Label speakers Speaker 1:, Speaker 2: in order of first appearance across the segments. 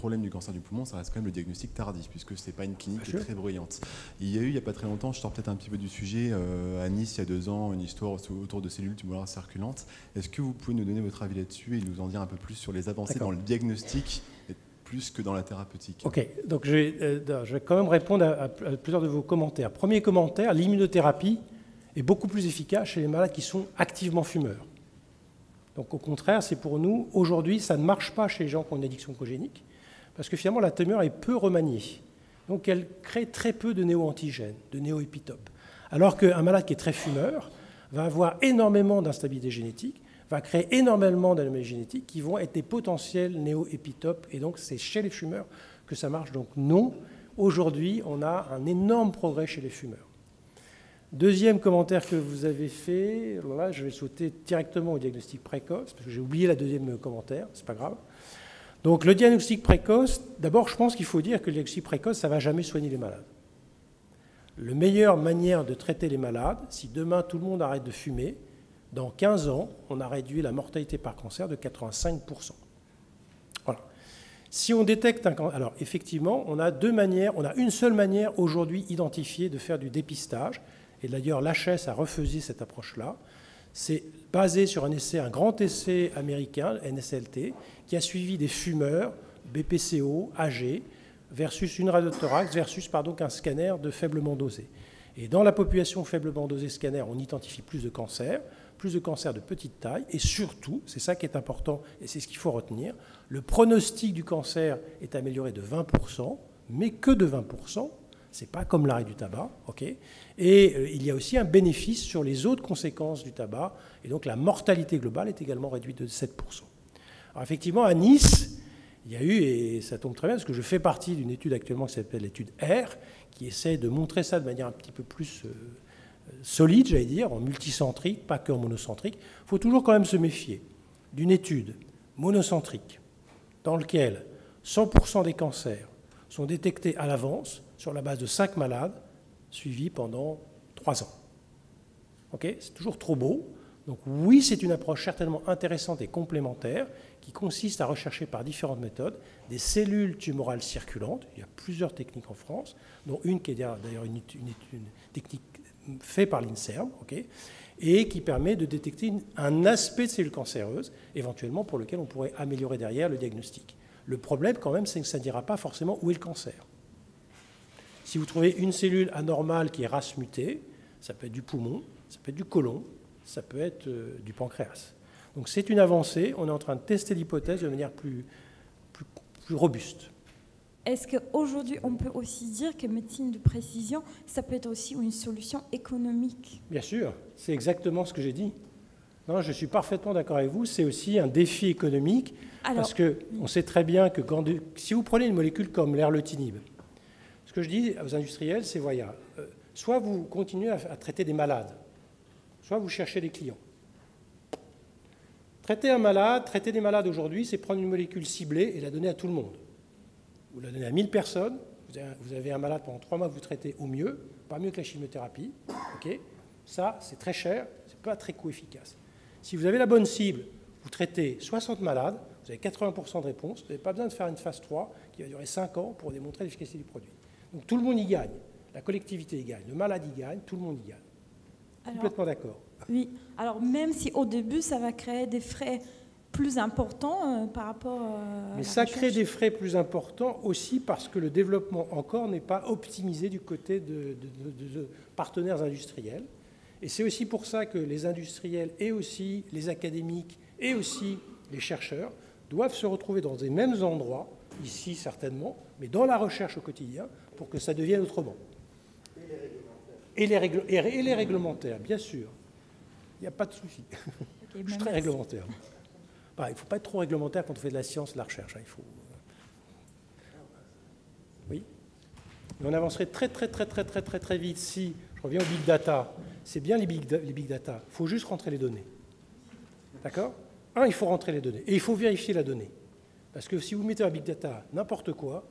Speaker 1: problème du cancer du poumon, ça reste quand même le diagnostic tardif, puisque ce n'est pas une clinique qui est très bruyante. Il y a eu, il n'y a pas très longtemps, je sors peut-être un petit peu du sujet, à Nice, il y a 2 ans, une histoire autour de cellules tumorales circulantes. Est-ce que vous pouvez nous donner votre avis là-dessus et nous en dire un peu plus sur les avancées dans le diagnostic, plus que dans la thérapeutique?
Speaker 2: Ok, donc je vais quand même répondre à plusieurs de vos commentaires. Premier commentaire, l'immunothérapie est beaucoup plus efficace chez les malades qui sont activement fumeurs. Donc au contraire, c'est pour nous, aujourd'hui, ça ne marche pas chez les gens qui ont une addiction oncogénique, parce que finalement la tumeur est peu remaniée. Donc elle crée très peu de néo-antigènes, de néo-épitopes. Alors qu'un malade qui est très fumeur va avoir énormément d'instabilité génétique, va créer énormément d'anomalies génétiques qui vont être des potentiels néo-épitopes, et donc c'est chez les fumeurs que ça marche. Donc non, aujourd'hui, on a un énorme progrès chez les fumeurs. Deuxième commentaire que vous avez fait, alors là, je vais sauter directement au diagnostic précoce, parce que j'ai oublié la deuxième commentaire, c'est pas grave. Donc le diagnostic précoce, d'abord, je pense qu'il faut dire que le diagnostic précoce, ça ne va jamais soigner les malades. La meilleure manière de traiter les malades, si demain tout le monde arrête de fumer, dans 15 ans, on a réduit la mortalité par cancer de 85%. Voilà. Si on détecte un cancer, alors effectivement, on a deux manières, on a une seule manière aujourd'hui identifiée de faire du dépistage, et d'ailleurs l'HS a refusé cette approche-là. C'est basé sur un grand essai américain, NSLT, qui a suivi des fumeurs, BPCO, AG, versus une radiothorax, versus un scanner de faiblement dosé. Et dans la population faiblement dosée scanner, on identifie plus de cancers de petite taille, et surtout, c'est ça qui est important, et c'est ce qu'il faut retenir, le pronostic du cancer est amélioré de 20%, mais que de 20%, c'est pas comme l'arrêt du tabac, ok. Et il y a aussi un bénéfice sur les autres conséquences du tabac, et donc la mortalité globale est également réduite de 7%. Alors effectivement, à Nice, il y a eu, et ça tombe très bien, parce que je fais partie d'une étude actuellement qui s'appelle l'étude R, qui essaie de montrer ça de manière un petit peu plus solide, j'allais dire, en multicentrique, pas qu'en monocentrique. Il faut toujours quand même se méfier d'une étude monocentrique dans laquelle 100% des cancers sont détectés à l'avance sur la base de 5 malades suivis pendant 3 ans. Okay, c'est toujours trop beau. Donc oui, c'est une approche certainement intéressante et complémentaire qui consiste à rechercher par différentes méthodes des cellules tumorales circulantes. Il y a plusieurs techniques en France, dont une qui est d'ailleurs une technique faite par l'INSERM, okay, et qui permet de détecter un aspect de cellules cancéreuses, éventuellement pour lequel on pourrait améliorer derrière le diagnostic. Le problème quand même, c'est que ça ne dira pas forcément où est le cancer. Si vous trouvez une cellule anormale qui est race mutée, ça peut être du poumon, ça peut être du côlon, ça peut être du pancréas. Donc c'est une avancée, on est en train de tester l'hypothèse de manière plus robuste.
Speaker 3: Est-ce qu'aujourd'hui, on peut aussi dire que médecine de précision, ça peut être aussi une solution économique?
Speaker 2: Bien sûr, c'est exactement ce que j'ai dit. Non, je suis parfaitement d'accord avec vous, c'est aussi un défi économique, parce qu'on sait très bien que si vous prenez une molécule comme l'erlotinib, ce que je dis aux industriels, c'est voilà, soit vous continuez à traiter des malades, soit vous cherchez des clients. Traiter des malades aujourd'hui, c'est prendre une molécule ciblée et la donner à tout le monde. Vous la donnez à 1000 personnes, vous avez un malade pendant 3 mois que vous traitez au mieux, pas mieux que la chimiothérapie. Okay, ça, c'est très cher, c'est pas très coût-efficace. Si vous avez la bonne cible, vous traitez 60 malades, vous avez 80% de réponse, vous n'avez pas besoin de faire une phase 3 qui va durer 5 ans pour démontrer l'efficacité du produit. Donc tout le monde y gagne, la collectivité y gagne, le malade y gagne, tout le monde y gagne. Alors, complètement d'accord.
Speaker 3: Oui, alors même si au début ça va créer des frais plus importants par rapport à
Speaker 2: mais ça crée des frais plus importants aussi parce que le développement encore n'est pas optimisé du côté de partenaires industriels. Et c'est aussi pour ça que les industriels et aussi les académiques et aussi les chercheurs doivent se retrouver dans les mêmes endroits, ici certainement, mais dans la recherche au quotidien, pour que ça devienne autrement. Et les réglementaires, bien sûr. Il n'y a pas de souci. Okay, je suis très réglementaire. Bah, il ne faut pas être trop réglementaire quand on fait de la science et de la recherche. Hein, il faut... Oui. Et on avancerait très vite si, je reviens au big data, c'est bien les big data, il faut juste rentrer les données. D'accord ? Il faut rentrer les données. Et il faut vérifier la donnée. Parce que si vous mettez un big data n'importe quoi,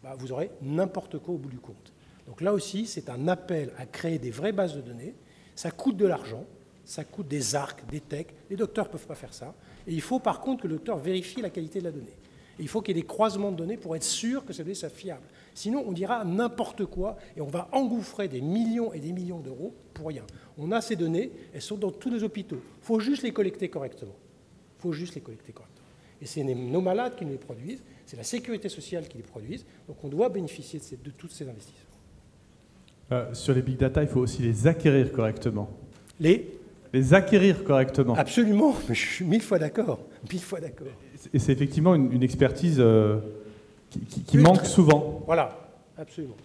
Speaker 2: bah, vous aurez n'importe quoi au bout du compte. Donc là aussi, c'est un appel à créer des vraies bases de données. Ça coûte de l'argent, ça coûte des arcs, des techs. Les docteurs ne peuvent pas faire ça. Et il faut par contre que le docteur vérifie la qualité de la donnée. Et il faut qu'il y ait des croisements de données pour être sûr que ces données soient fiables. Sinon, on dira n'importe quoi et on va engouffrer des millions et des millions d'euros pour rien. On a ces données, elles sont dans tous les hôpitaux. Il faut juste les collecter correctement. Et c'est nos malades qui nous les produisent, c'est la sécurité sociale qui les produise, donc on doit bénéficier de tous ces investissements.
Speaker 4: Sur les big data, il faut aussi les acquérir correctement.
Speaker 2: Les
Speaker 4: acquérir correctement.
Speaker 2: Absolument, mais je suis 1000 fois d'accord.
Speaker 4: Et c'est effectivement une expertise qui manque souvent.
Speaker 2: Voilà, absolument.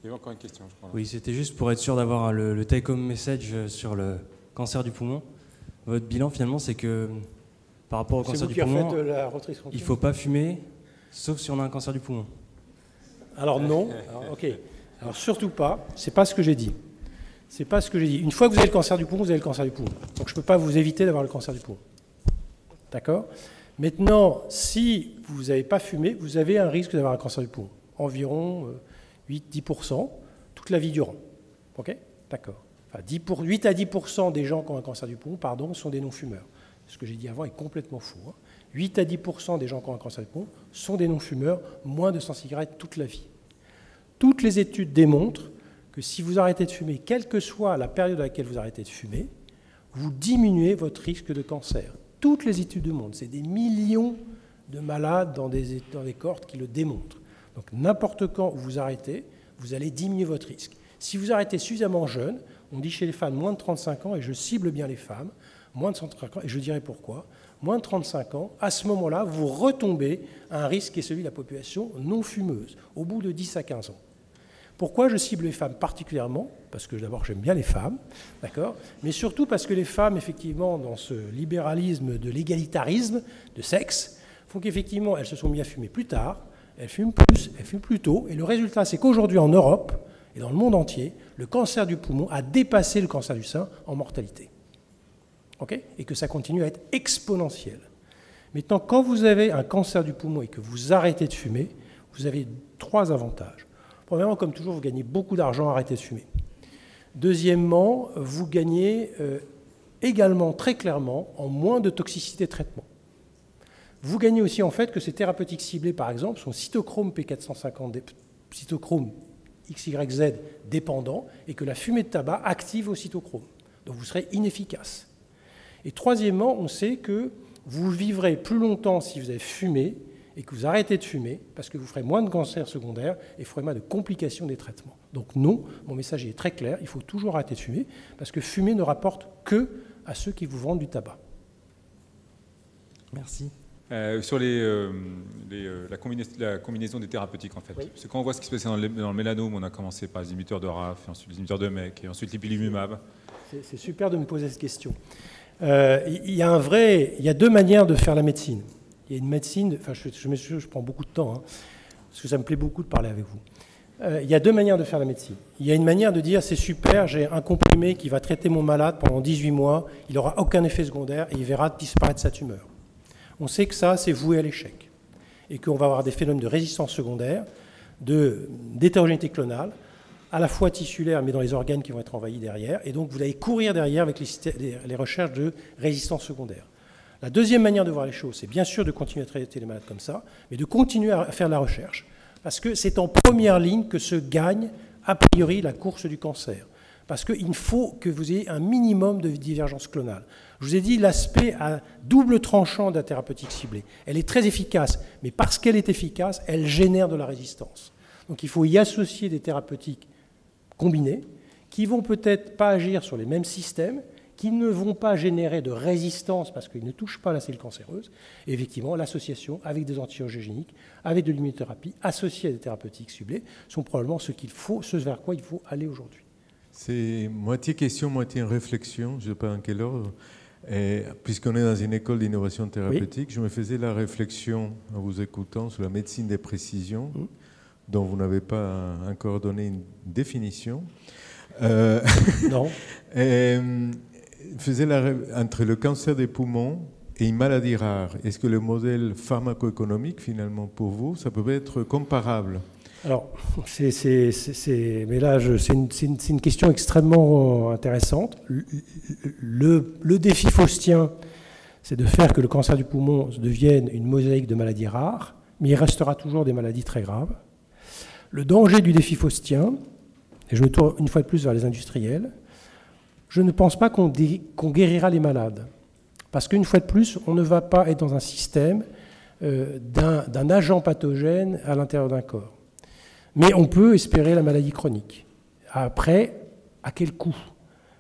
Speaker 1: Il y avait encore une question, je crois.
Speaker 5: Oui, c'était juste pour être sûr d'avoir le take-home message sur le cancer du poumon. Votre bilan, finalement, c'est que par rapport au cancer du poumon, il ne faut pas fumer, sauf si on a un cancer du poumon.
Speaker 2: Alors non, ok. Alors surtout pas, c'est pas ce que j'ai dit. Une fois que vous avez le cancer du poumon, vous avez le cancer du poumon. Donc je ne peux pas vous éviter d'avoir le cancer du poumon. D'accord ? Maintenant, si vous n'avez pas fumé, vous avez un risque d'avoir un cancer du poumon. Environ 8-10% toute la vie durant. Ok ? D'accord. Enfin, 8 à 10% des gens qui ont un cancer du poumon, sont des non-fumeurs. Ce que j'ai dit avant est complètement faux. 8 à 10% des gens qui ont un cancer du poumon sont des non-fumeurs, moins de 100 cigarettes toute la vie. Toutes les études démontrent que si vous arrêtez de fumer, quelle que soit la période à laquelle vous arrêtez de fumer, vous diminuez votre risque de cancer. Toutes les études du monde, c'est des millions de malades dans des cohortes qui le démontrent. Donc n'importe quand où vous arrêtez, vous allez diminuer votre risque. Si vous arrêtez suffisamment jeune, on dit chez les femmes moins de 35 ans, et je cible bien les femmes, moins de 35 ans, et je dirai pourquoi, moins de 35 ans, à ce moment-là, vous retombez à un risque qui est celui de la population non fumeuse, au bout de 10 à 15 ans. Pourquoi je cible les femmes particulièrement ? Parce que d'abord, j'aime bien les femmes, d'accord ? Mais surtout parce que les femmes, effectivement, dans ce libéralisme de l'égalitarisme de sexe, font qu'effectivement, elles se sont mises à fumer plus tard, elles fument plus, elles fument plus tôt, et le résultat, c'est qu'aujourd'hui, en Europe et dans le monde entier, le cancer du poumon a dépassé le cancer du sein en mortalité. Okay ? Et que ça continue à être exponentiel. Maintenant, quand vous avez un cancer du poumon et que vous arrêtez de fumer, vous avez 3 avantages. Premièrement, comme toujours, vous gagnez beaucoup d'argent à arrêter de fumer. Deuxièmement, vous gagnez également très clairement en moins de toxicité de traitement. Vous gagnez aussi en fait que ces thérapeutiques ciblées, par exemple, sont cytochrome P450, cytochrome XYZ dépendants, et que la fumée de tabac active au cytochrome. Donc vous serez inefficace. Et troisièmement, on sait que vous vivrez plus longtemps si vous avez fumé et que vous arrêtez de fumer, parce que vous ferez moins de cancers secondaires et ferez moins de complications des traitements. Donc non, mon message est très clair, il faut toujours arrêter de fumer, parce que fumer ne rapporte que à ceux qui vous vendent du tabac.
Speaker 5: Merci.
Speaker 6: Sur la combinaison des thérapeutiques, en fait.
Speaker 2: Oui.
Speaker 6: Parce que quand on voit ce qui se passait dans le mélanome, on a commencé par les inhibiteurs de RAF, et ensuite les inhibiteurs de MEK, et ensuite l'ipilimumab.
Speaker 2: C'est super de me poser cette question. Il y a 2 manières de faire la médecine. Il y a une médecine, enfin je prends beaucoup de temps, parce que ça me plaît beaucoup de parler avec vous. Il y a 2 manières de faire la médecine. Il y a une manière de dire, c'est super, j'ai un comprimé qui va traiter mon malade pendant 18 mois, il n'aura aucun effet secondaire et il verra disparaître sa tumeur. On sait que ça, c'est voué à l'échec. Et qu'on va avoir des phénomènes de résistance secondaire, d'hétérogénéité clonale, à la fois tissulaire, mais dans les organes qui vont être envahis derrière. Et donc, vous allez courir derrière avec les recherches de résistance secondaire. La deuxième manière de voir les choses, c'est bien sûr de continuer à traiter les malades comme ça, mais de continuer à faire de la recherche. Parce que c'est en première ligne que se gagne, a priori, la course du cancer. Parce qu'il faut que vous ayez un minimum de divergence clonale. Je vous ai dit l'aspect à double tranchant de la thérapeutique ciblée. Elle est très efficace, mais parce qu'elle est efficace, elle génère de la résistance. Donc il faut y associer des thérapeutiques combinées, qui vont peut-être pas agir sur les mêmes systèmes, qui ne vont pas générer de résistance parce qu'ils ne touchent pas la cellule cancéreuse. Et effectivement, l'association avec des anti-angiogéniques, avec de l'immunothérapie, associée à des thérapeutiques ciblées, sont probablement ce vers quoi il faut aller aujourd'hui.
Speaker 7: C'est moitié question, moitié réflexion, je ne sais pas en quel ordre. Puisqu'on est dans une école d'innovation thérapeutique, oui. Je me faisais la réflexion en vous écoutant sur la médecine des précisions, dont vous n'avez pas encore donné une définition.
Speaker 2: Non.
Speaker 7: Faisait entre le cancer des poumons et une maladie rare. Est-ce que le modèle pharmaco-économique, finalement, pour vous, ça peut être comparable ?
Speaker 2: Alors, mais là, c'est une question extrêmement intéressante. Le défi faustien, c'est de faire que le cancer du poumon devienne une mosaïque de maladies rares, mais il restera toujours des maladies très graves. Le danger du défi faustien, et je me tourne une fois de plus vers les industriels, je ne pense pas qu'on guérira les malades. Parce qu'une fois de plus, on ne va pas être dans un système d'un agent pathogène à l'intérieur d'un corps. Mais on peut espérer la maladie chronique. Après, à quel coût?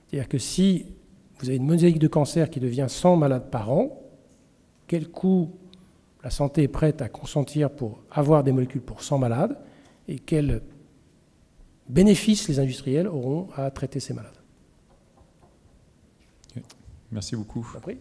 Speaker 2: C'est-à-dire que si vous avez une mosaïque de cancer qui devient 100 malades par an, quel coût la santé est prête à consentir pour avoir des molécules pour 100 malades et quels bénéfices les industriels auront à traiter ces malades?
Speaker 6: Merci beaucoup.
Speaker 2: Compris ?